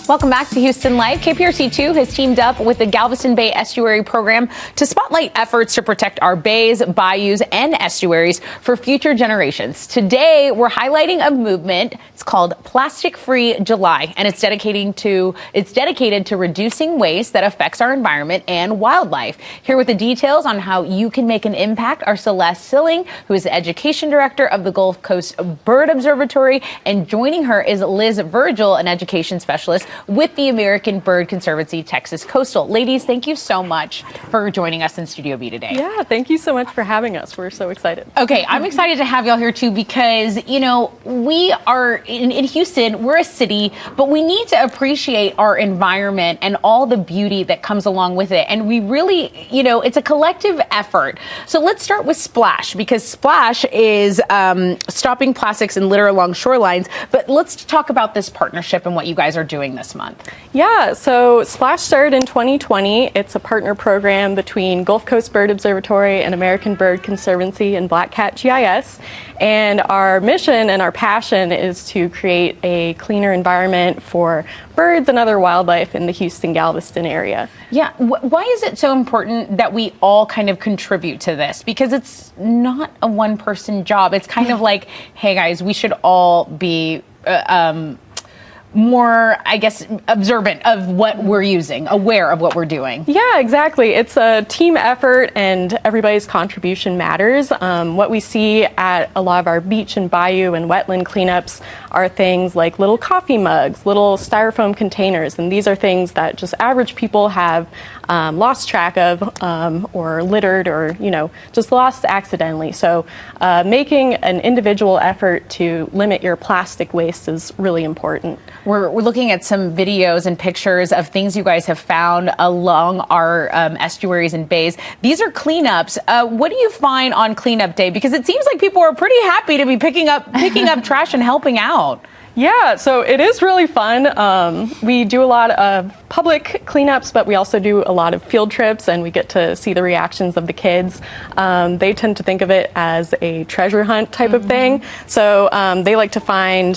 Welcome back to Houston Live. KPRC2 has teamed up with the Galveston Bay Estuary Program to spotlight efforts to protect our bays, bayous, and estuaries for future generations. Today, we're highlighting a movement. It's called Plastic Free July, and it's dedicated to reducing waste that affects our environment and wildlife. Here with the details on how you can make an impact are Celeste Silling, who is the Education Director of the Gulf Coast Bird Observatory, and joining her is Liz Virgil, an Education Specialist with the American Bird Conservancy Texas Coastal. Ladies, thank you so much for joining us in Studio B today. Yeah, thank you so much for having us. We're so excited. Okay, I'm excited to have y'all here too because, you know, we are in Houston, we're a city, but we need to appreciate our environment and all the beauty that comes along with it. And we really, you know, it's a collective effort. So let's start with Splash, because Splash is stopping plastics and litter along shorelines. But let's talk about this partnership and what you guys are doing this month. Yeah, so Splash started in 2020. It's a partner program between Gulf Coast Bird Observatory and American Bird Conservancy and Black Cat GIS. And our mission and our passion is to create a cleaner environment for birds and other wildlife in the Houston-Galveston area. Yeah, why is it so important that we all kind of contribute to this? Because it's not a one-person job. It's kind of like, hey guys, we should all be more, I guess, observant of what we're using, aware of what we're doing. Yeah, exactly. It's a team effort and everybody's contribution matters. What we see at a lot of our beach and bayou and wetland cleanups are things like little coffee mugs, little styrofoam containers, and these are things that just average people have lost track of or littered or, you know, just lost accidentally. So making an individual effort to limit your plastic waste is really important. We're looking at some videos and pictures of things you guys have found along our estuaries and bays. These are cleanups. What do you find on cleanup day? Because it seems like people are pretty happy to be picking up trash and helping out. Yeah, so it is really fun. We do a lot of public cleanups, but we also do a lot of field trips, and we get to see the reactions of the kids. They tend to think of it as a treasure hunt type of thing. So they like to find,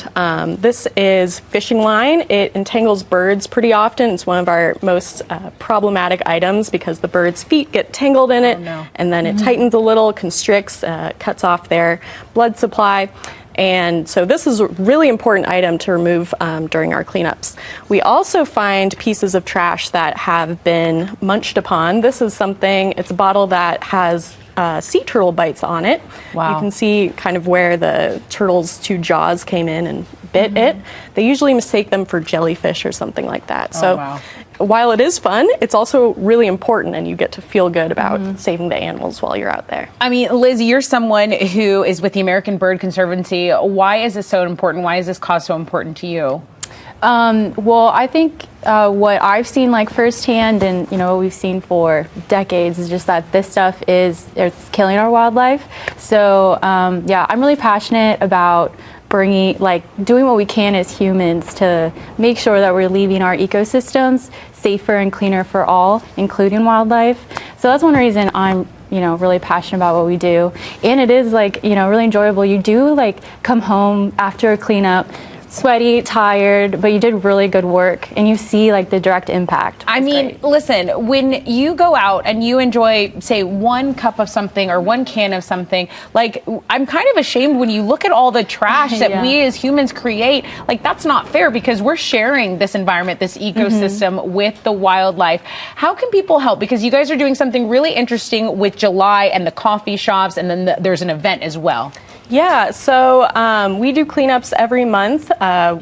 this is fishing line. It entangles birds pretty often. It's one of our most problematic items because the bird's feet get tangled in it, and then it tightens a little, constricts, cuts off their blood supply. And so this is a really important item to remove during our cleanups. We also find pieces of trash that have been munched upon. This is something, it's a bottle that has sea turtle bites on it. Wow. You can see kind of where the turtle's two jaws came in and bit it. They usually mistake them for jellyfish or something like that. So while it is fun, it's also really important, and you get to feel good about saving the animals while you're out there. I mean, Liz, you're someone who is with the American Bird Conservancy. Why is this so important? Why is this cause so important to you? Well, I think what I've seen like firsthand, and you know what we've seen for decades, is just that this stuff it's killing our wildlife. So yeah, I'm really passionate about doing what we can as humans to make sure that we're leaving our ecosystems safer and cleaner for all, including wildlife. So that's one reason I'm really passionate about what we do. And it is really enjoyable. You do come home after a cleanup, sweaty, tired, but you did really good work, and you see the direct impact. I mean, listen, when you go out and you enjoy, say, one cup of something or one can of something, I'm kind of ashamed when you look at all the trash that we as humans create. That's not fair because we're sharing this environment, this ecosystem with the wildlife. How can people help? Because you guys are doing something really interesting with July and the coffee shops, and then there's an event as well. Yeah, so we do cleanups every month.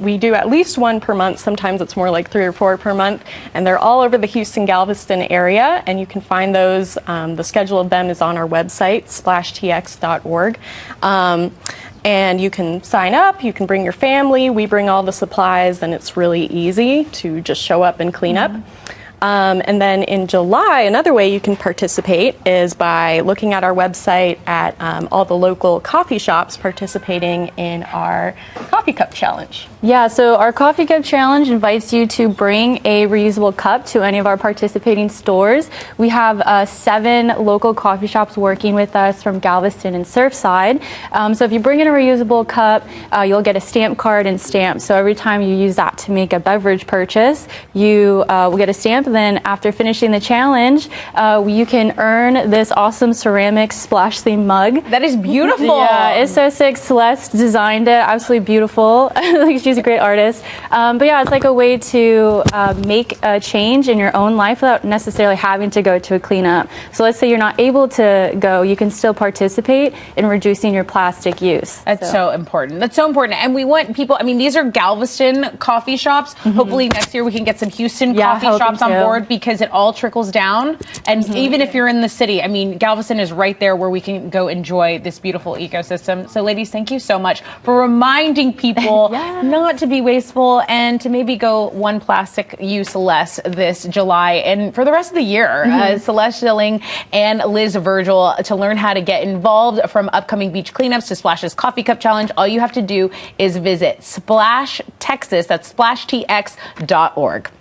We do at least one per month. Sometimes it's more like 3 or 4 per month. And they're all over the Houston-Galveston area. And you can find those. The schedule of them is on our website, splashtx.org. And you can sign up. You can bring your family. We bring all the supplies. And it's really easy to just show up and clean up. And then in July, another way you can participate is by looking at our website at all the local coffee shops participating in our coffee cup challenge. Yeah, so our Coffee Cup Challenge invites you to bring a reusable cup to any of our participating stores. We have 7 local coffee shops working with us from Galveston and Surfside. So if you bring in a reusable cup, you'll get a stamp card and stamp. So every time you use that to make a beverage purchase, you will get a stamp. And then after finishing the challenge, you can earn this awesome ceramic splash theme mug. That is beautiful. Yeah, it's so sick. Celeste designed it. Absolutely beautiful. She's a great artist. But yeah, it's like a way to make a change in your own life without necessarily having to go to a cleanup. So let's say you're not able to go, you can still participate in reducing your plastic use. That's so important. That's so important. And we want people, I mean, these are Galveston coffee shops. Hopefully next year we can get some Houston coffee shops on board, because it all trickles down. And even if you're in the city, I mean, Galveston is right there where we can go enjoy this beautiful ecosystem. So ladies, thank you so much for reminding people not to be wasteful and to maybe go one plastic use less this July and for the rest of the year. Celeste Schilling and Liz Virgil, to learn how to get involved from upcoming beach cleanups to Splash's Coffee Cup Challenge, all you have to do is visit Splash Texas, that's splashtx.org.